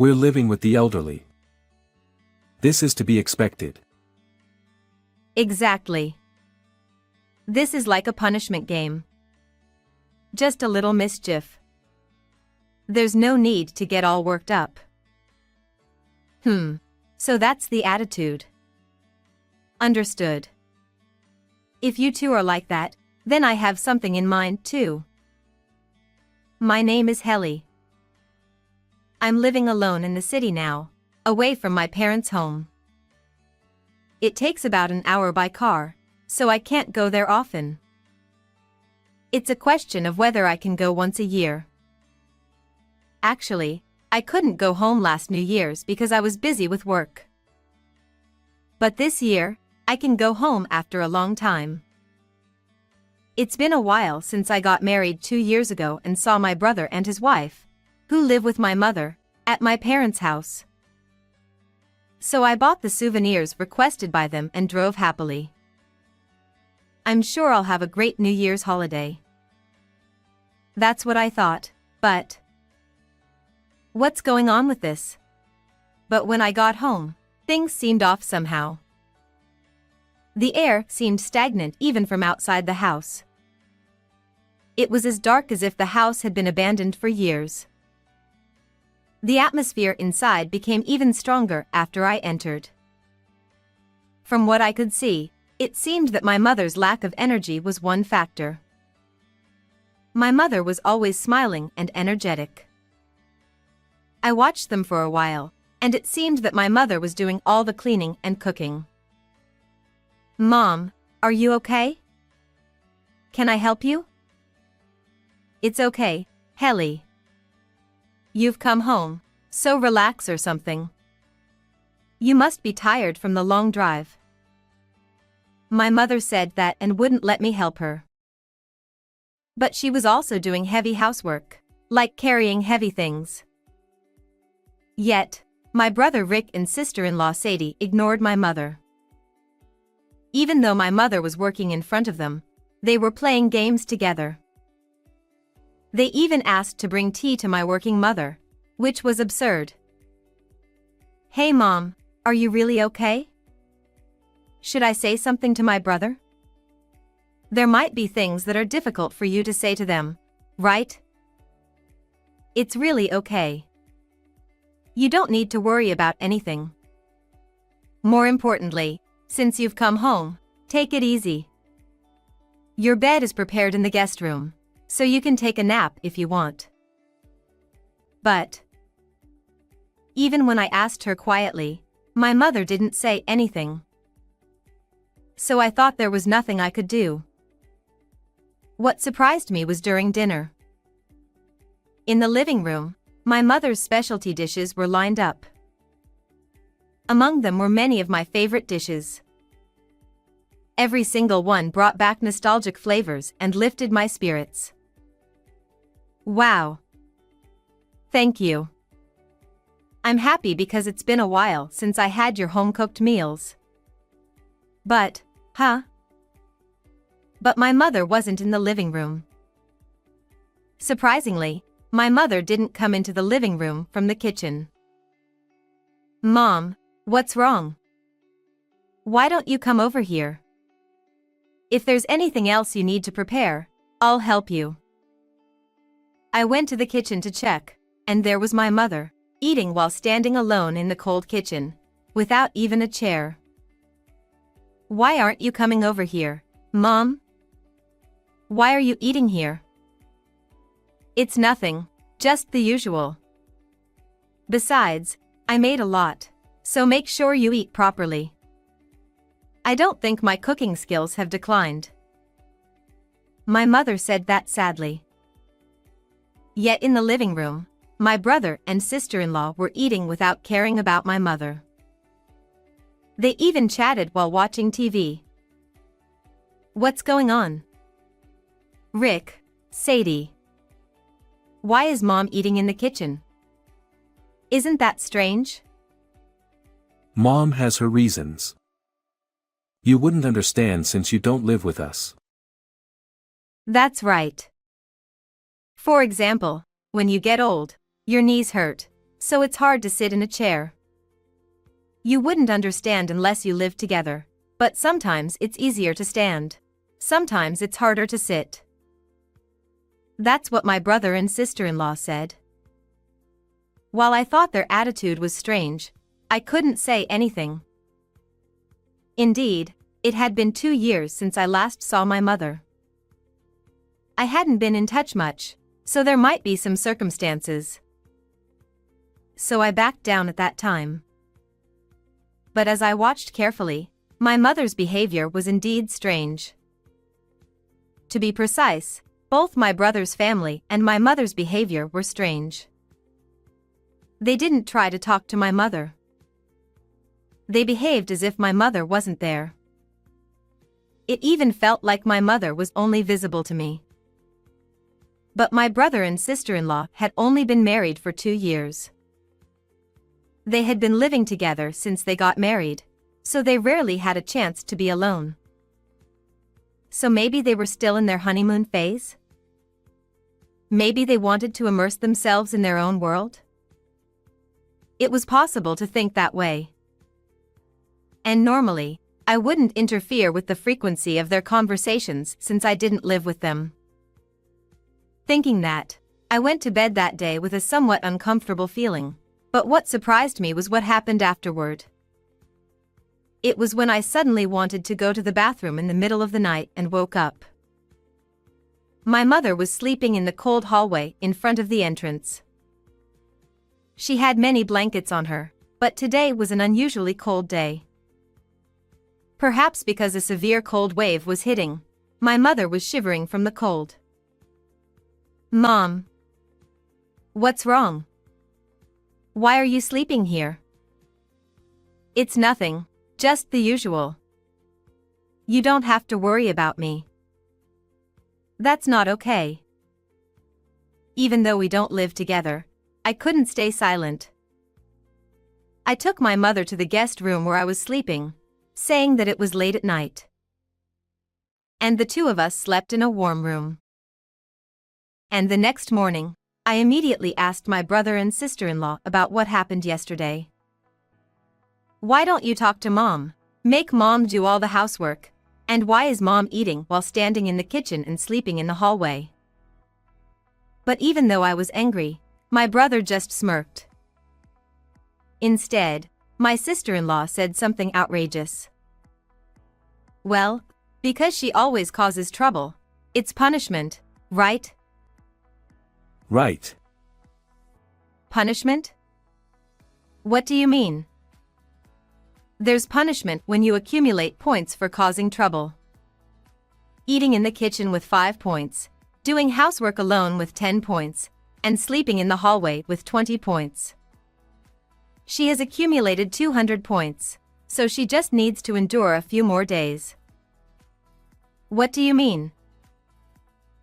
We're living with the elderly. This is to be expected. Exactly. This is like a punishment game. Just a little mischief. There's no need to get all worked up. So that's the attitude. Understood. If you two are like that, then I have something in mind too. My name is Helly. I'm living alone in the city now, away from my parents' home. It takes about an hour by car, so I can't go there often. It's a question of whether I can go once a year. Actually, I couldn't go home last New Year's because I was busy with work. But this year, I can go home after a long time. It's been a while since I got married 2 years ago and saw my brother and his wife, who live with my mother, at my parents' house. So I bought the souvenirs requested by them and drove happily. I'm sure I'll have a great New Year's holiday. That's what I thought, but what's going on with this? But when I got home, things seemed off somehow. The air seemed stagnant even from outside the house. It was as dark as if the house had been abandoned for years. The atmosphere inside became even stronger after I entered. From what I could see, it seemed that my mother's lack of energy was one factor. My mother was always smiling and energetic. I watched them for a while, and it seemed that my mother was doing all the cleaning and cooking. Mom, are you okay? Can I help you? It's okay, Helly. You've come home, so relax or something. You must be tired from the long drive. My mother said that and wouldn't let me help her. But she was also doing heavy housework, like carrying heavy things. Yet, my brother Rick and sister-in-law Sadie ignored my mother. Even though my mother was working in front of them, they were playing games together. They even asked to bring tea to my working mother, which was absurd. Hey Mom, are you really okay? Should I say something to my brother? There might be things that are difficult for you to say to them, right? It's really okay. You don't need to worry about anything. More importantly, since you've come home, take it easy. Your bed is prepared in the guest room, so you can take a nap if you want. But even when I asked her quietly, my mother didn't say anything. So I thought there was nothing I could do. What surprised me was during dinner. In the living room, my mother's specialty dishes were lined up. Among them were many of my favorite dishes. Every single one brought back nostalgic flavors and lifted my spirits. Wow. Thank you. I'm happy because it's been a while since I had your home-cooked meals. But my mother wasn't in the living room. Surprisingly, my mother didn't come into the living room from the kitchen. Mom, what's wrong? Why don't you come over here? If there's anything else you need to prepare, I'll help you. I went to the kitchen to check, and there was my mother, eating while standing alone in the cold kitchen, without even a chair. Why aren't you coming over here, Mom? Why are you eating here? It's nothing, just the usual. Besides, I made a lot, so make sure you eat properly. I don't think my cooking skills have declined. My mother said that sadly. Yet in the living room, my brother and sister-in-law were eating without caring about my mother. They even chatted while watching TV. What's going on? Rick, Sadie. Why is Mom eating in the kitchen? Isn't that strange? Mom has her reasons. You wouldn't understand since you don't live with us. That's right. For example, when you get old, your knees hurt, so it's hard to sit in a chair. You wouldn't understand unless you lived together, but sometimes it's easier to stand. Sometimes it's harder to sit. That's what my brother and sister-in-law said. While I thought their attitude was strange, I couldn't say anything. Indeed, it had been 2 years since I last saw my mother. I hadn't been in touch much, so there might be some circumstances. So I backed down at that time. But as I watched carefully, my mother's behavior was indeed strange. To be precise, both my brother's family and my mother's behavior were strange. They didn't try to talk to my mother. They behaved as if my mother wasn't there. It even felt like my mother was only visible to me. But my brother and sister-in-law had only been married for 2 years. They had been living together since they got married, so they rarely had a chance to be alone. So maybe they were still in their honeymoon phase? Maybe they wanted to immerse themselves in their own world? It was possible to think that way. And normally, I wouldn't interfere with the frequency of their conversations since I didn't live with them. Thinking that, I went to bed that day with a somewhat uncomfortable feeling. But what surprised me was what happened afterward. It was when I suddenly wanted to go to the bathroom in the middle of the night and woke up. My mother was sleeping in the cold hallway in front of the entrance. She had many blankets on her, but today was an unusually cold day. Perhaps because a severe cold wave was hitting, my mother was shivering from the cold. "Mom. What's wrong? Why are you sleeping here?" "It's nothing, just the usual. You don't have to worry about me." That's not okay. Even though we don't live together, I couldn't stay silent. I took my mother to the guest room where I was sleeping, saying that it was late at night. And the two of us slept in a warm room. And the next morning, I immediately asked my brother and sister-in-law about what happened yesterday. "Why don't you talk to Mom? Make Mom do all the housework. And why is Mom eating while standing in the kitchen and sleeping in the hallway?" But even though I was angry, my brother just smirked. Instead, my sister-in-law said something outrageous. "Well, because she always causes trouble. It's punishment, right?" Right. Punishment? What do you mean? There's punishment when you accumulate points for causing trouble. Eating in the kitchen with 5 points, doing housework alone with 10 points, and sleeping in the hallway with 20 points. She has accumulated 200 points, so she just needs to endure a few more days. What do you mean?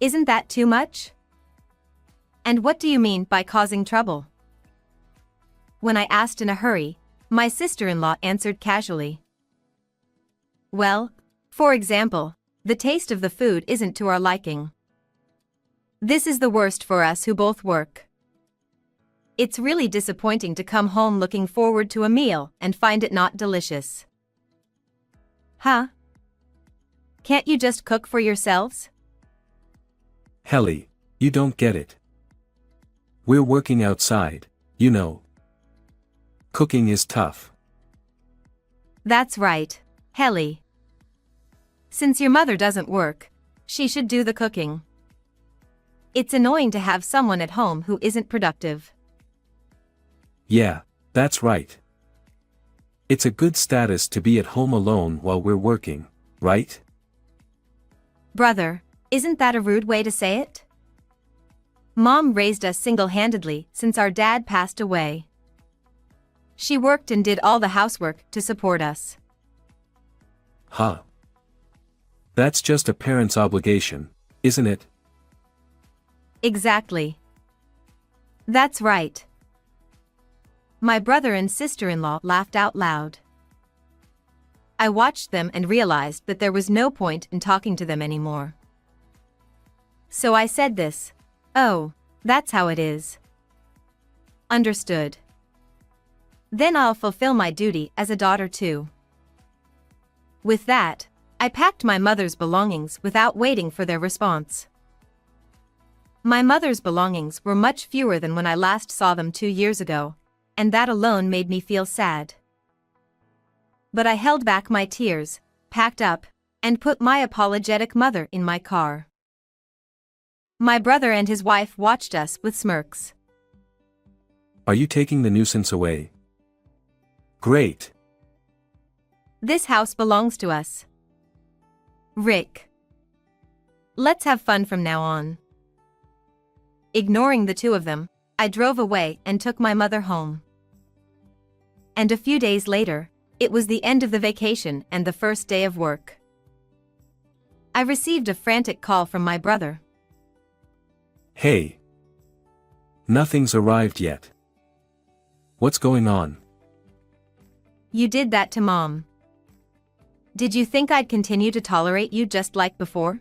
Isn't that too much? And what do you mean by causing trouble? When I asked in a hurry, my sister-in-law answered casually. "Well, for example, the taste of the food isn't to our liking. This is the worst for us who both work. It's really disappointing to come home looking forward to a meal and find it not delicious." Huh? Can't you just cook for yourselves? Helly, you don't get it. We're working outside, you know. Cooking is tough. That's right, Helly. Since your mother doesn't work, she should do the cooking. It's annoying to have someone at home who isn't productive. Yeah, that's right. It's a good status to be at home alone while we're working, right? Brother, isn't that a rude way to say it? Mom raised us single-handedly since our dad passed away. She worked and did all the housework to support us. Huh. That's just a parent's obligation, isn't it? Exactly. That's right. My brother and sister-in-law laughed out loud. I watched them and realized that there was no point in talking to them anymore. So I said this. "Oh, that's how it is. Understood." Then I'll fulfill my duty as a daughter too. With that, I packed my mother's belongings without waiting for their response. My mother's belongings were much fewer than when I last saw them 2 years ago, and that alone made me feel sad. But I held back my tears, packed up, and put my apologetic mother in my car. My brother and his wife watched us with smirks. Are you taking the nuisance away? Great. This house belongs to us. Rick. Let's have fun from now on. Ignoring the two of them, I drove away and took my mother home. And a few days later, it was the end of the vacation and the first day of work. I received a frantic call from my brother. Hey. Nothing's arrived yet. What's going on? You did that to Mom. Did you think I'd continue to tolerate you just like before?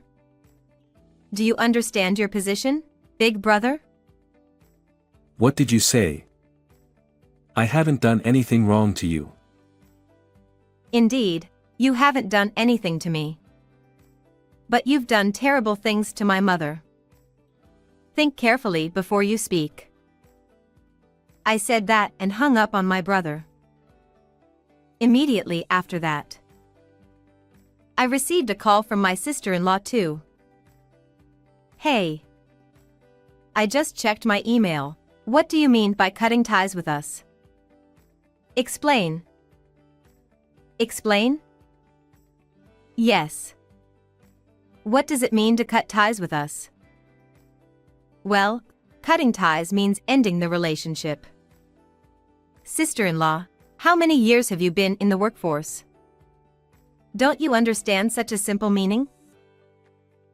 Do you understand your position, big brother? What did you say? I haven't done anything wrong to you. Indeed, you haven't done anything to me. But you've done terrible things to my mother. Think carefully before you speak. I said that and hung up on my brother. Immediately after that, I received a call from my sister-in-law too. Hey. I just checked my email. What do you mean by cutting ties with us? Explain. Explain? Yes. What does it mean to cut ties with us? Well, cutting ties means ending the relationship. Sister-in-law, how many years have you been in the workforce? Don't you understand such a simple meaning?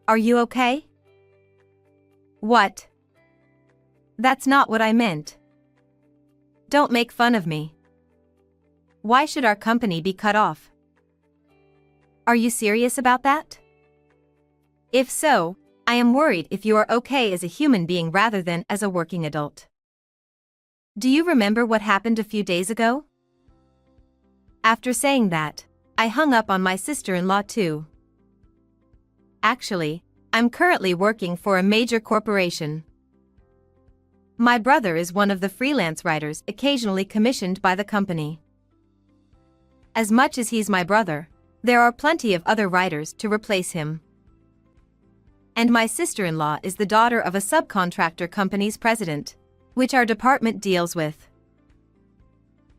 Are you okay? What? That's not what I meant. Don't make fun of me. Why should our company be cut off? Are you serious about that? If so, I am worried if you are okay as a human being rather than as a working adult. Do you remember what happened a few days ago? After saying that, I hung up on my sister-in-law too. Actually, I'm currently working for a major corporation. My brother is one of the freelance writers occasionally commissioned by the company. As much as he's my brother, there are plenty of other writers to replace him. And my sister-in-law is the daughter of a subcontractor company's president, which our department deals with.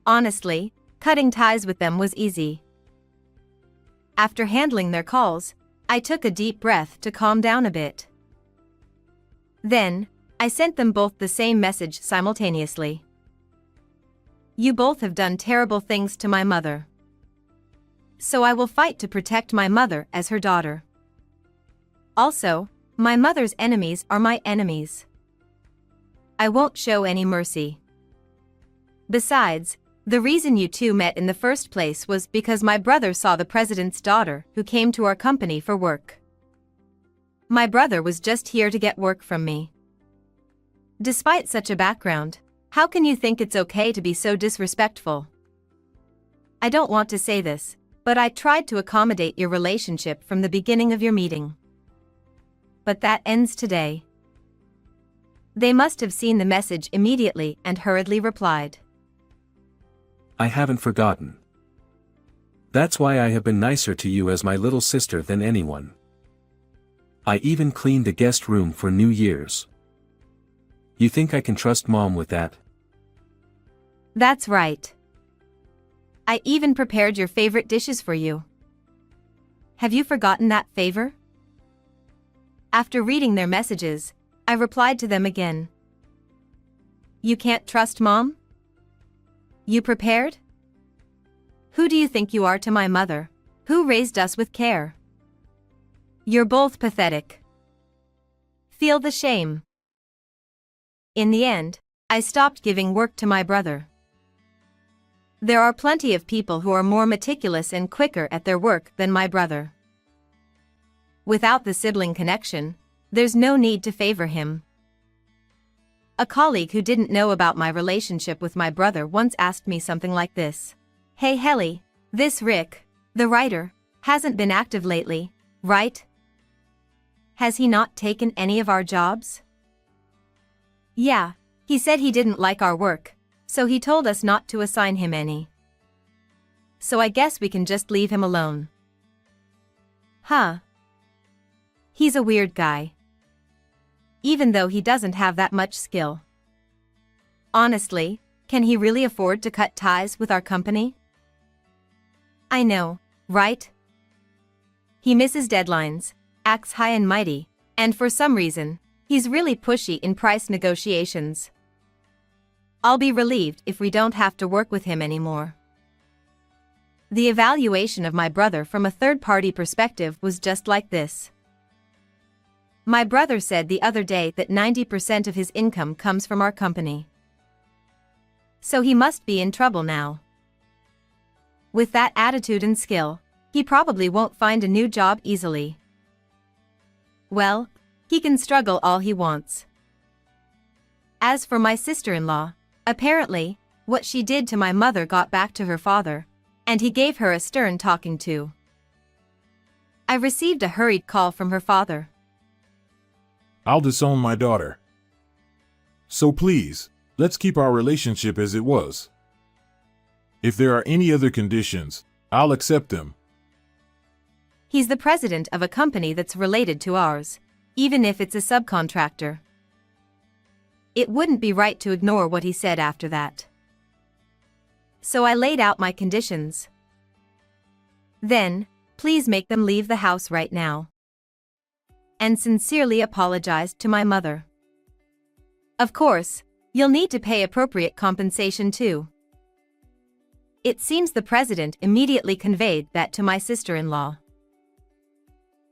Honestly, cutting ties with them was easy. After handling their calls, I took a deep breath to calm down a bit. Then, I sent them both the same message simultaneously. You both have done terrible things to my mother. So I will fight to protect my mother as her daughter. Also, my mother's enemies are my enemies. I won't show any mercy. Besides, the reason you two met in the first place was because my brother saw the president's daughter who came to our company for work. My brother was just here to get work from me. Despite such a background, how can you think it's okay to be so disrespectful? I don't want to say this, but I tried to accommodate your relationship from the beginning of your meeting. But that ends today. They must have seen the message immediately and hurriedly replied. I haven't forgotten. That's why I have been nicer to you as my little sister than anyone. I even cleaned the guest room for New Year's. You think I can trust Mom with that? That's right. I even prepared your favorite dishes for you. Have you forgotten that favor? After reading their messages, I replied to them again. You can't trust Mom? You prepared? Who do you think you are to my mother, who raised us with care? You're both pathetic. Feel the shame. In the end, I stopped giving work to my brother. There are plenty of people who are more meticulous and quicker at their work than my brother. Without the sibling connection, there's no need to favor him. A colleague who didn't know about my relationship with my brother once asked me something like this. Hey Helly, this Rick, the writer, hasn't been active lately, right? Has he not taken any of our jobs? Yeah, he said he didn't like our work, so he told us not to assign him any. So I guess we can just leave him alone. Huh. He's a weird guy. Even though he doesn't have that much skill. Honestly, can he really afford to cut ties with our company? I know, right? He misses deadlines, acts high and mighty, and for some reason, he's really pushy in price negotiations. I'll be relieved if we don't have to work with him anymore. The evaluation of my brother from a third-party perspective was just like this. My brother said the other day that 90% of his income comes from our company. So he must be in trouble now. With that attitude and skill, he probably won't find a new job easily. Well, he can struggle all he wants. As for my sister-in-law, apparently, what she did to my mother got back to her father, and he gave her a stern talking to. I received a hurried call from her father. I'll disown my daughter. So please, let's keep our relationship as it was. If there are any other conditions, I'll accept them. He's the president of a company that's related to ours, even if it's a subcontractor. It wouldn't be right to ignore what he said after that. So I laid out my conditions. Then, please make them leave the house right now. And sincerely apologized to my mother. Of course, you'll need to pay appropriate compensation too. It seems the president immediately conveyed that to my sister-in-law.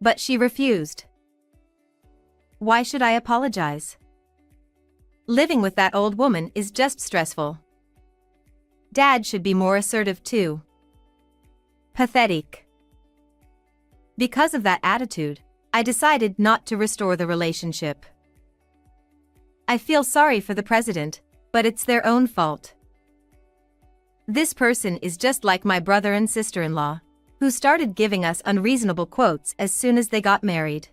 But she refused. Why should I apologize? Living with that old woman is just stressful. Dad should be more assertive too. Pathetic. Because of that attitude, I decided not to restore the relationship. I feel sorry for the president, but it's their own fault. This person is just like my brother and sister-in-law, who started giving us unreasonable quotes as soon as they got married.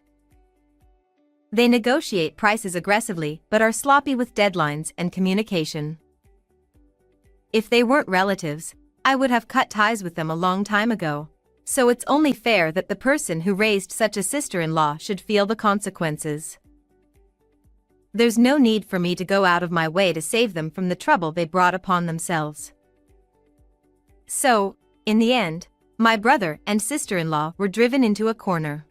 They negotiate prices aggressively but are sloppy with deadlines and communication. If they weren't relatives, I would have cut ties with them a long time ago. So it's only fair that the person who raised such a sister-in-law should feel the consequences. There's no need for me to go out of my way to save them from the trouble they brought upon themselves. So, in the end, my brother and sister-in-law were driven into a corner.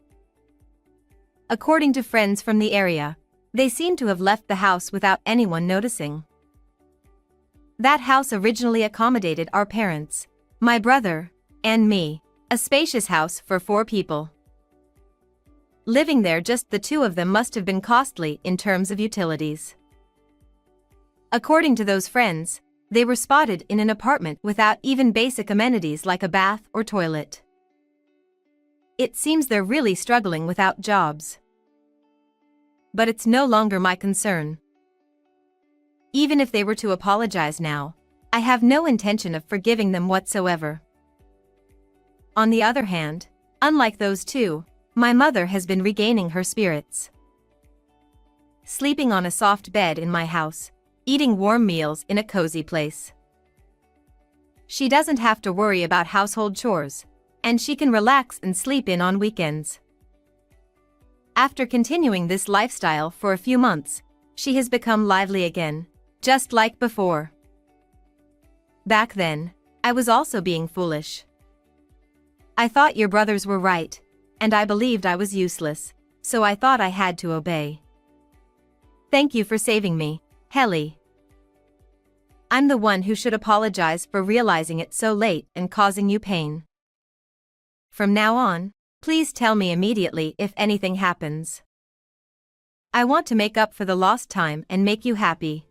According to friends from the area, they seem to have left the house without anyone noticing. That house originally accommodated our parents, my brother, and me. A spacious house for 4 people. Living there, just the 2 of them, must have been costly in terms of utilities. According to those friends, they were spotted in an apartment without even basic amenities like a bath or toilet. It seems they're really struggling without jobs. But it's no longer my concern. Even if they were to apologize now, I have no intention of forgiving them whatsoever. On the other hand, unlike those 2, my mother has been regaining her spirits. Sleeping on a soft bed in my house, eating warm meals in a cozy place. She doesn't have to worry about household chores, and she can relax and sleep in on weekends. After continuing this lifestyle for a few months, she has become lively again, just like before. Back then, I was also being foolish. I thought your brothers were right, and I believed I was useless, so I thought I had to obey. Thank you for saving me, Helly. I'm the one who should apologize for realizing it so late and causing you pain. From now on, please tell me immediately if anything happens. I want to make up for the lost time and make you happy.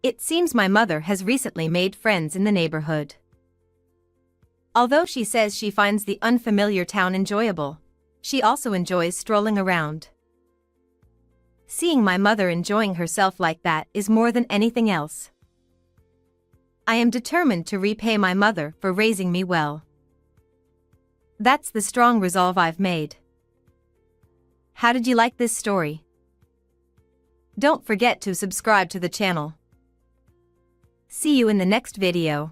It seems my mother has recently made friends in the neighborhood. Although she says she finds the unfamiliar town enjoyable, she also enjoys strolling around. Seeing my mother enjoying herself like that is more than anything else. I am determined to repay my mother for raising me well. That's the strong resolve I've made. How did you like this story? Don't forget to subscribe to the channel. See you in the next video.